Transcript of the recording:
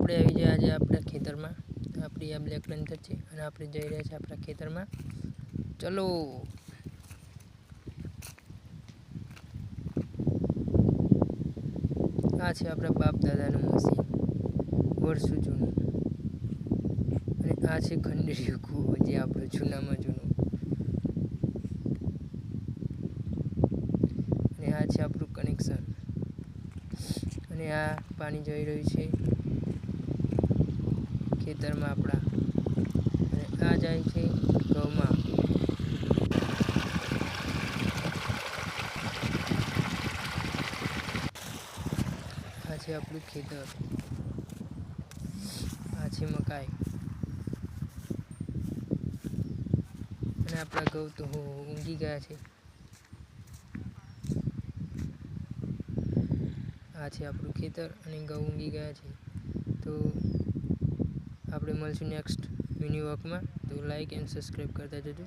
આપણે આવી જાય આજે આપણા ખેતરમાં. આપણી આ બ્લેક પેન્થર છે અને આપણે જઈ રહ્યા છીએ આપણા ખેતરમાં. ચલો. આ છે આપણા બાપ દાદાનું મશીન, વર્ષો જૂનું. અને આ છે ખંડેરિયો કૂવો, જે આપણો જૂનામાં જૂનો. અને આ છે આપણું કનેક્શન. અને આ પાણી જઈ રહ્યું છે ખેતરમાં આપણા. અને આ જાય છે ઘઉંમાં. આ છે આપણું ખેતર. આ છે મકાઈ. અને આપણા ઘઉં તો ઊંઘી ગયા છે. આ છે આપણું ખેતર અને ઘઉં ઊંઘી ગયા છે. તો આપણે મળશું નેક્સ્ટ મિની વોકમાં. તો લાઈક એન્ડ સબસ્ક્રાઈબ કરતા જજો.